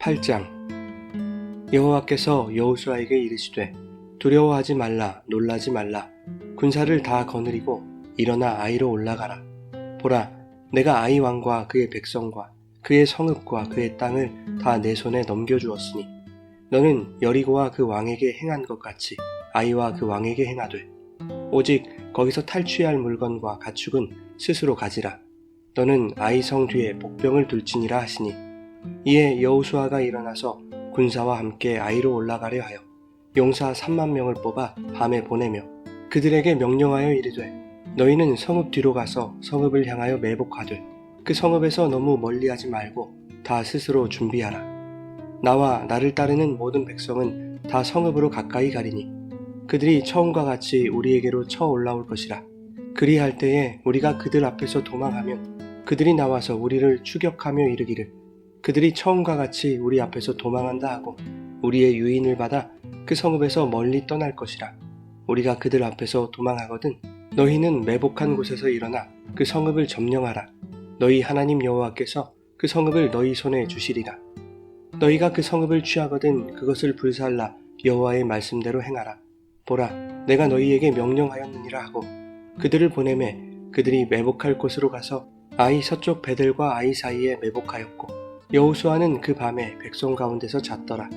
8장. 여호와께서 여호수아에게 이르시되 두려워하지 말라, 놀라지 말라. 군사를 다 거느리고 일어나 아이로 올라가라. 보라, 내가 아이 왕과 그의 백성과 그의 성읍과 그의 땅을 다 내 손에 넘겨주었으니 너는 여리고와 그 왕에게 행한 것 같이 아이와 그 왕에게 행하되 오직 거기서 탈취할 물건과 가축은 스스로 가지라. 너는 아이 성 뒤에 복병을 둘지니라 하시니 이에 여호수아가 일어나서 군사와 함께 아이로 올라가려 하여 용사 3만 명을 뽑아 밤에 보내며 그들에게 명령하여 이르되 너희는 성읍 뒤로 가서 성읍을 향하여 매복하되 그 성읍에서 너무 멀리하지 말고 다 스스로 준비하라. 나와 나를 따르는 모든 백성은 다 성읍으로 가까이 가리니 그들이 처음과 같이 우리에게로 쳐 올라올 것이라. 그리할 때에 우리가 그들 앞에서 도망하면 그들이 나와서 우리를 추격하며 이르기를 그들이 처음과 같이 우리 앞에서 도망한다 하고 우리의 유인을 받아 그 성읍에서 멀리 떠날 것이라. 우리가 그들 앞에서 도망하거든 너희는 매복한 곳에서 일어나 그 성읍을 점령하라. 너희 하나님 여호와께서 그 성읍을 너희 손에 주시리라. 너희가 그 성읍을 취하거든 그것을 불살라 여호와의 말씀대로 행하라. 보라, 내가 너희에게 명령하였느니라 하고 그들을 보내매 그들이 매복할 곳으로 가서 아이 서쪽 베델과 아이 사이에 매복하였고 여호수아는 그 밤에 백성 가운데서 잤더라.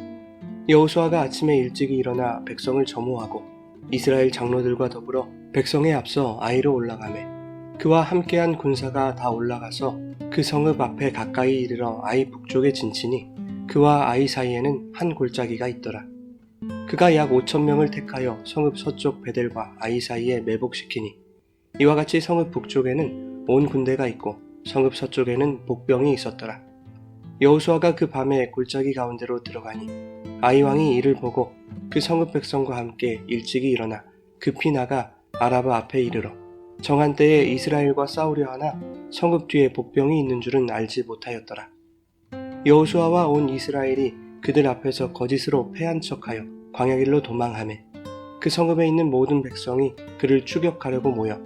여호수아가 아침에 일찍이 일어나 백성을 점호하고 이스라엘 장로들과 더불어 백성에 앞서 아이로 올라가매 그와 함께한 군사가 다 올라가서 그 성읍 앞에 가까이 이르러 아이 북쪽에 진치니 그와 아이 사이에는 한 골짜기가 있더라. 그가 약 5,000명을 택하여 성읍 서쪽 베델과 아이 사이에 매복시키니 이와 같이 성읍 북쪽에는 온 군대가 있고 성읍 서쪽에는 복병이 있었더라. 여호수아가 그 밤에 골짜기 가운데로 들어가니 아이 왕이 이를 보고 그 성읍 백성과 함께 일찍이 일어나 급히 나가 아라바 앞에 이르러 정한 때에 이스라엘과 싸우려 하나 성읍 뒤에 복병이 있는 줄은 알지 못하였더라. 여호수아와 온 이스라엘이 그들 앞에서 거짓으로 패한 척하여 광야길로 도망하매 그 성읍에 있는 모든 백성이 그를 추격하려고 모여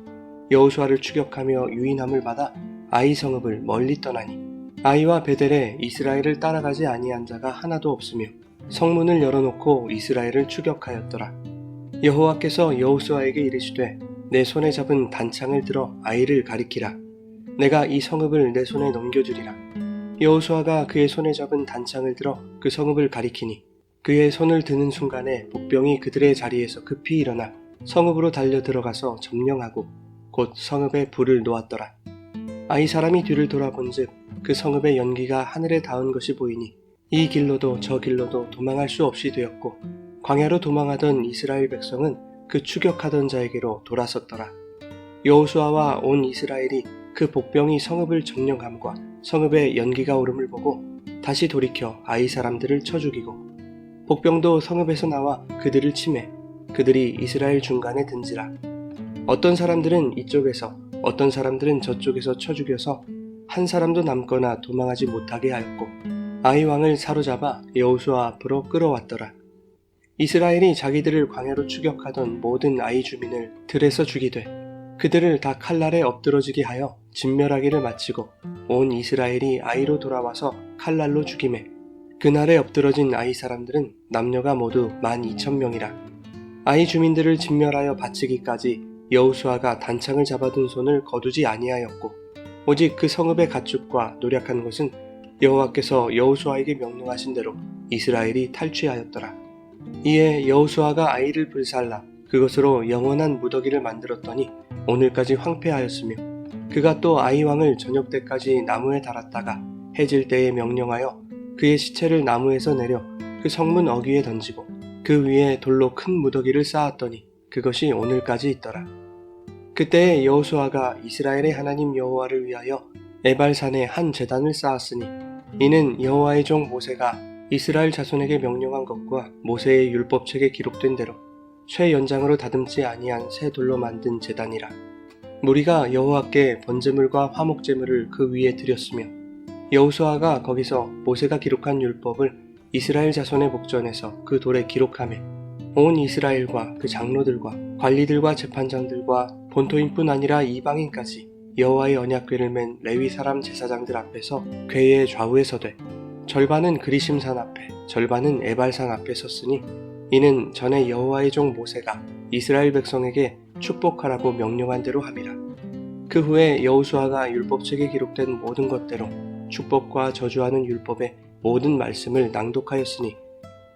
여호수아를 추격하며 유인함을 받아 아이 성읍을 멀리 떠나니 아이와 베델에 이스라엘을 따라가지 아니한 자가 하나도 없으며 성문을 열어놓고 이스라엘을 추격하였더라. 여호와께서 여호수아에게 이르시되 내 손에 잡은 단창을 들어 아이를 가리키라. 내가 이 성읍을 내 손에 넘겨주리라. 여호수아가 그의 손에 잡은 단창을 들어 그 성읍을 가리키니 그의 손을 드는 순간에 복병이 그들의 자리에서 급히 일어나 성읍으로 달려 들어가서 점령하고 곧 성읍에 불을 놓았더라. 아이 사람이 뒤를 돌아본즉 그 성읍의 연기가 하늘에 닿은 것이 보이니 이 길로도 저 길로도 도망할 수 없이 되었고 광야로 도망하던 이스라엘 백성은 그 추격하던 자에게로 돌아섰더라. 여호수아와 온 이스라엘이 그 복병이 성읍을 점령함과 성읍의 연기가 오름을 보고 다시 돌이켜 아이 사람들을 쳐 죽이고 복병도 성읍에서 나와 그들을 치매 그들이 이스라엘 중간에 든지라. 어떤 사람들은 이쪽에서 어떤 사람들은 저쪽에서 쳐 죽여서 한 사람도 남거나 도망하지 못하게 하였고 아이 왕을 사로잡아 여호수아 앞으로 끌어왔더라. 이스라엘이 자기들을 광야로 추격하던 모든 아이 주민을 들에서 죽이되 그들을 다 칼날에 엎드러지게 하여 진멸하기를 마치고 온 이스라엘이 아이로 돌아와서 칼날로 죽이매 그날에 엎드러진 아이 사람들은 남녀가 모두 12,000명이라. 아이 주민들을 진멸하여 바치기까지 여호수아가 단창을 잡아둔 손을 거두지 아니하였고 오직 그 성읍의 가축과 노략한 것은 여호와께서 여호수아에게 명령하신 대로 이스라엘이 탈취하였더라. 이에 여호수아가 아이를 불살라 그것으로 영원한 무더기를 만들었더니 오늘까지 황폐하였으며 그가 또 아이 왕을 저녁 때까지 나무에 달았다가 해질 때에 명령하여 그의 시체를 나무에서 내려 그 성문 어귀에 던지고 그 위에 돌로 큰 무더기를 쌓았더니 그것이 오늘까지 있더라. 그때에 여호수아가 이스라엘의 하나님 여호와를 위하여 에발산에 한 제단을 쌓았으니 이는 여호와의 종 모세가 이스라엘 자손에게 명령한 것과 모세의 율법책에 기록된 대로 쇠 연장으로 다듬지 아니한 새 돌로 만든 제단이라. 무리가 여호와께 번제물과 화목제물을 그 위에 드렸으며 여호수아가 거기서 모세가 기록한 율법을 이스라엘 자손의 복전에서 그 돌에 기록하매 온 이스라엘과 그 장로들과 관리들과 재판장들과 본토인뿐 아니라 이방인까지 여호와의 언약궤를 맨 레위 사람 제사장들 앞에서 궤의 좌우에 서되 절반은 그리심산 앞에, 절반은 에발산 앞에 섰으니 이는 전에 여호와의 종 모세가 이스라엘 백성에게 축복하라고 명령한 대로 함이라. 그 후에 여호수아가 율법책에 기록된 모든 것대로 축복과 저주하는 율법의 모든 말씀을 낭독하였으니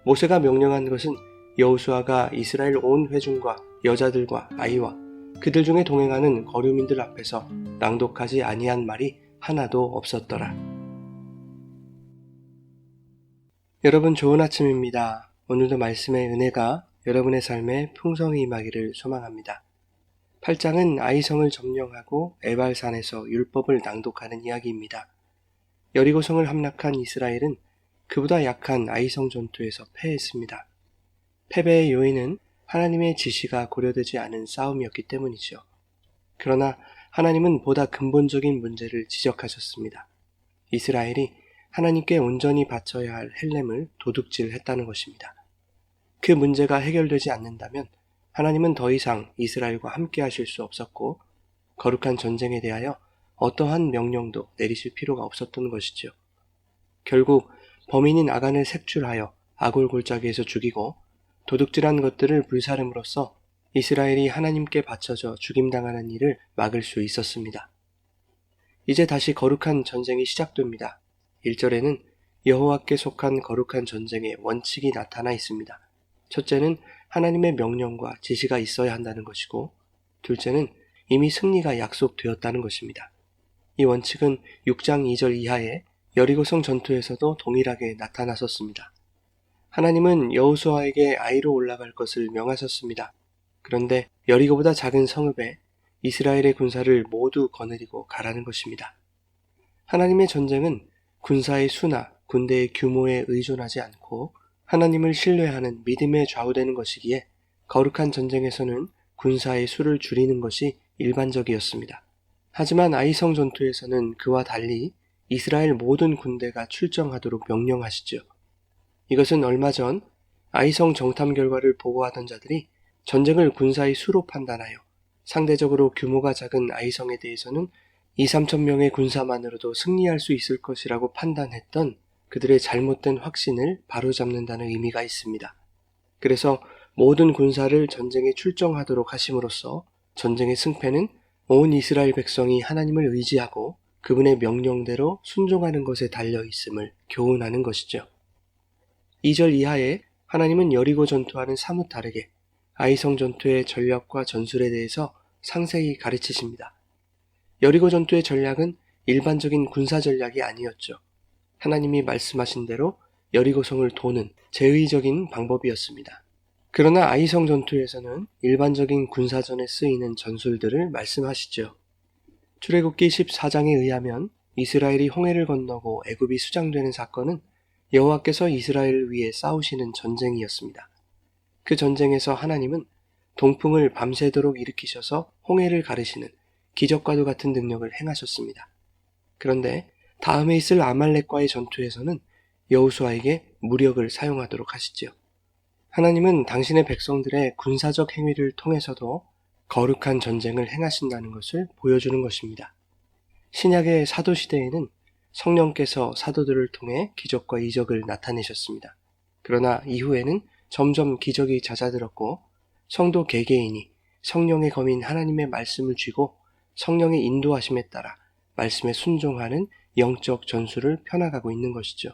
모세가 명령한 것은 여호수아가 이스라엘 온 회중과 여자들과 아이와 그들 중에 동행하는 거류민들 앞에서 낭독하지 아니한 말이 하나도 없었더라. 여러분 좋은 아침입니다. 오늘도 말씀의 은혜가 여러분의 삶에 풍성히 임하기를 소망합니다. 8장은 아이성을 점령하고 에발산에서 율법을 낭독하는 이야기입니다. 여리고성을 함락한 이스라엘은 그보다 약한 아이성 전투에서 패했습니다. 패배의 요인은 하나님의 지시가 고려되지 않은 싸움이었기 때문이죠. 그러나 하나님은 보다 근본적인 문제를 지적하셨습니다. 이스라엘이 하나님께 온전히 바쳐야 할 헬렘을 도둑질했다는 것입니다. 그 문제가 해결되지 않는다면 하나님은 더 이상 이스라엘과 함께 하실 수 없었고 거룩한 전쟁에 대하여 어떠한 명령도 내리실 필요가 없었던 것이죠. 결국 범인인 아간을 색출하여 아골 골짜기에서 죽이고 도둑질한 것들을 불사름으로써 이스라엘이 하나님께 바쳐져 죽임당하는 일을 막을 수 있었습니다. 이제 다시 거룩한 전쟁이 시작됩니다. 1절에는 여호와께 속한 거룩한 전쟁의 원칙이 나타나 있습니다. 첫째는 하나님의 명령과 지시가 있어야 한다는 것이고, 둘째는 이미 승리가 약속되었다는 것입니다. 이 원칙은 6장 2절 이하의 여리고성 전투에서도 동일하게 나타났었습니다. 하나님은 여호수아에게 아이로 올라갈 것을 명하셨습니다. 그런데 여리고보다 작은 성읍에 이스라엘의 군사를 모두 거느리고 가라는 것입니다. 하나님의 전쟁은 군사의 수나 군대의 규모에 의존하지 않고 하나님을 신뢰하는 믿음에 좌우되는 것이기에 거룩한 전쟁에서는 군사의 수를 줄이는 것이 일반적이었습니다. 하지만 아이성 전투에서는 그와 달리 이스라엘 모든 군대가 출정하도록 명령하시죠. 이것은 얼마 전 아이성 정탐 결과를 보고하던 자들이 전쟁을 군사의 수로 판단하여 상대적으로 규모가 작은 아이성에 대해서는 2~3천 명의 군사만으로도 승리할 수 있을 것이라고 판단했던 그들의 잘못된 확신을 바로잡는다는 의미가 있습니다. 그래서 모든 군사를 전쟁에 출정하도록 하심으로써 전쟁의 승패는 온 이스라엘 백성이 하나님을 의지하고 그분의 명령대로 순종하는 것에 달려 있음을 교훈하는 것이죠. 2절 이하에 하나님은 여리고 전투와는 사뭇 다르게 아이성 전투의 전략과 전술에 대해서 상세히 가르치십니다. 여리고 전투의 전략은 일반적인 군사 전략이 아니었죠. 하나님이 말씀하신 대로 여리고성을 도는 제의적인 방법이었습니다. 그러나 아이성 전투에서는 일반적인 군사전에 쓰이는 전술들을 말씀하시죠. 출애굽기 14장에 의하면 이스라엘이 홍해를 건너고 애굽이 수장되는 사건은 여호와께서 이스라엘을 위해 싸우시는 전쟁이었습니다. 그 전쟁에서 하나님은 동풍을 밤새도록 일으키셔서 홍해를 가르시는 기적과도 같은 능력을 행하셨습니다. 그런데 다음에 있을 아말렉과의 전투에서는 여호수아에게 무력을 사용하도록 하시죠. 하나님은 당신의 백성들의 군사적 행위를 통해서도 거룩한 전쟁을 행하신다는 것을 보여주는 것입니다. 신약의 사도시대에는 성령께서 사도들을 통해 기적과 이적을 나타내셨습니다. 그러나 이후에는 점점 기적이 잦아들었고 성도 개개인이 성령의 검인 하나님의 말씀을 쥐고 성령의 인도하심에 따라 말씀에 순종하는 영적 전술을 펴나가고 있는 것이죠.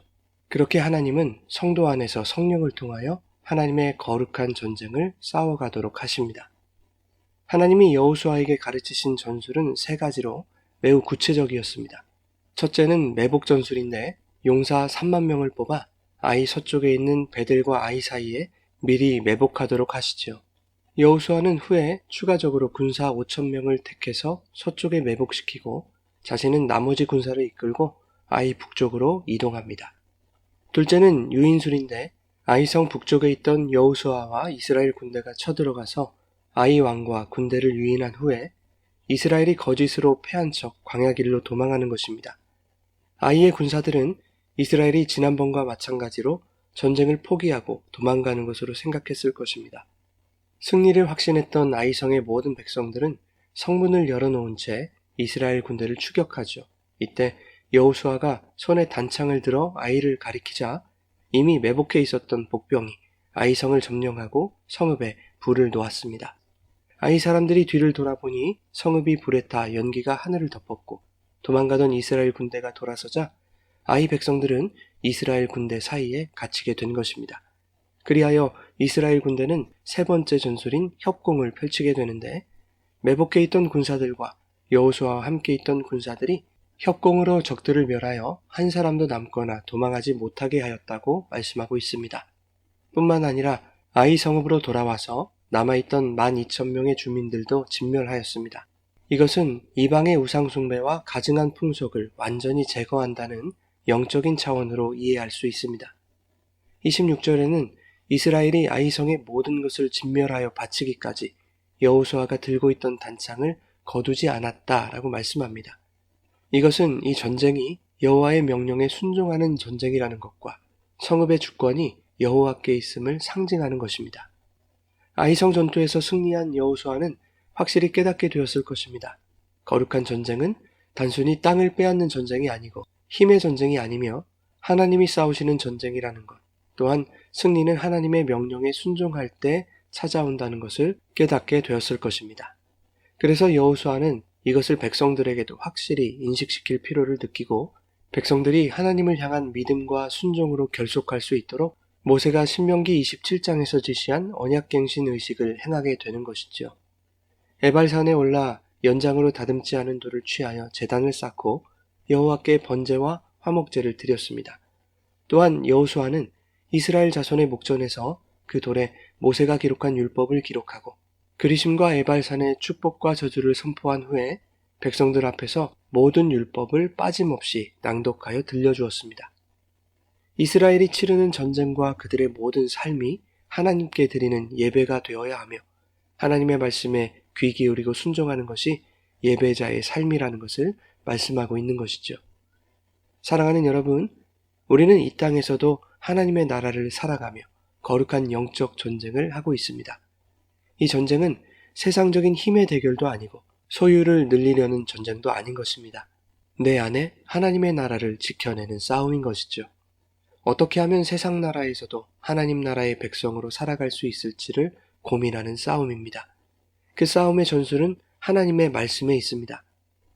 그렇게 하나님은 성도 안에서 성령을 통하여 하나님의 거룩한 전쟁을 싸워가도록 하십니다. 하나님이 여호수아에게 가르치신 전술은 3가지로 매우 구체적이었습니다. 첫째는 매복 전술인데 용사 3만 명을 뽑아 아이 서쪽에 있는 베델과 아이 사이에 미리 매복하도록 하시죠. 여호수아는 후에 추가적으로 군사 5천 명을 택해서 서쪽에 매복시키고 자신은 나머지 군사를 이끌고 아이 북쪽으로 이동합니다. 둘째는 유인술인데 아이성 북쪽에 있던 여호수아와 이스라엘 군대가 쳐들어가서 아이 왕과 군대를 유인한 후에 이스라엘이 거짓으로 패한 척 광야길로 도망하는 것입니다. 아이의 군사들은 이스라엘이 지난번과 마찬가지로 전쟁을 포기하고 도망가는 것으로 생각했을 것입니다. 승리를 확신했던 아이성의 모든 백성들은 성문을 열어놓은 채 이스라엘 군대를 추격하죠. 이때 여호수아가 손에 단창을 들어 아이를 가리키자 이미 매복해 있었던 복병이 아이 성을 점령하고 성읍에 불을 놓았습니다. 아이 사람들이 뒤를 돌아보니 성읍이 불에 타 연기가 하늘을 덮었고 도망가던 이스라엘 군대가 돌아서자 아이 백성들은 이스라엘 군대 사이에 갇히게 된 것입니다. 그리하여 이스라엘 군대는 세 번째 전술인 협공을 펼치게 되는데 매복해 있던 군사들과 여호수아와 함께 있던 군사들이 협공으로 적들을 멸하여 한 사람도 남거나 도망하지 못하게 하였다고 말씀하고 있습니다. 뿐만 아니라 아이 성읍으로 돌아와서 남아있던 12,000명의 주민들도 진멸하였습니다. 이것은 이방의 우상 숭배와 가증한 풍속을 완전히 제거한다는 영적인 차원으로 이해할 수 있습니다. 26절에는 이스라엘이 아이 성의 모든 것을 진멸하여 바치기까지 여호수아가 들고 있던 단창을 거두지 않았다라고 말씀합니다. 이것은 이 전쟁이 여호와의 명령에 순종하는 전쟁이라는 것과 성읍의 주권이 여호와께 있음을 상징하는 것입니다. 아이성 전투에서 승리한 여호수아는 확실히 깨닫게 되었을 것입니다. 거룩한 전쟁은 단순히 땅을 빼앗는 전쟁이 아니고 힘의 전쟁이 아니며 하나님이 싸우시는 전쟁이라는 것, 또한 승리는 하나님의 명령에 순종할 때 찾아온다는 것을 깨닫게 되었을 것입니다. 그래서 여호수아는 이것을 백성들에게도 확실히 인식시킬 필요를 느끼고 백성들이 하나님을 향한 믿음과 순종으로 결속할 수 있도록 모세가 신명기 27장에서 지시한 언약갱신 의식을 행하게 되는 것이죠. 에발산에 올라 연장으로 다듬지 않은 돌을 취하여 제단을 쌓고 여호와께 번제와 화목제를 드렸습니다. 또한 여호수아는 이스라엘 자손의 목전에서 그 돌에 모세가 기록한 율법을 기록하고 그리심과 에발산의 축복과 저주를 선포한 후에 백성들 앞에서 모든 율법을 빠짐없이 낭독하여 들려주었습니다. 이스라엘이 치르는 전쟁과 그들의 모든 삶이 하나님께 드리는 예배가 되어야 하며 하나님의 말씀에 귀 기울이고 순종하는 것이 예배자의 삶이라는 것을 말씀하고 있는 것이죠. 사랑하는 여러분, 우리는 이 땅에서도 하나님의 나라를 살아가며 거룩한 영적 전쟁을 하고 있습니다. 이 전쟁은 세상적인 힘의 대결도 아니고 소유를 늘리려는 전쟁도 아닌 것입니다. 내 안에 하나님의 나라를 지켜내는 싸움인 것이죠. 어떻게 하면 세상 나라에서도 하나님 나라의 백성으로 살아갈 수 있을지를 고민하는 싸움입니다. 그 싸움의 전술은 하나님의 말씀에 있습니다.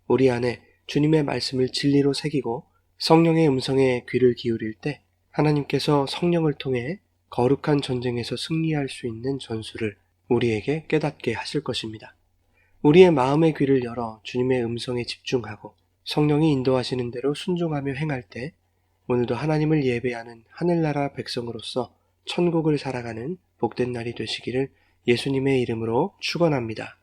우리 안에 주님의 말씀을 진리로 새기고 성령의 음성에 귀를 기울일 때 하나님께서 성령을 통해 거룩한 전쟁에서 승리할 수 있는 전술을 우리에게 깨닫게 하실 것입니다. 우리의 마음의 귀를 열어 주님의 음성에 집중하고 성령이 인도하시는 대로 순종하며 행할 때 오늘도 하나님을 예배하는 하늘나라 백성으로서 천국을 살아가는 복된 날이 되시기를 예수님의 이름으로 축원합니다.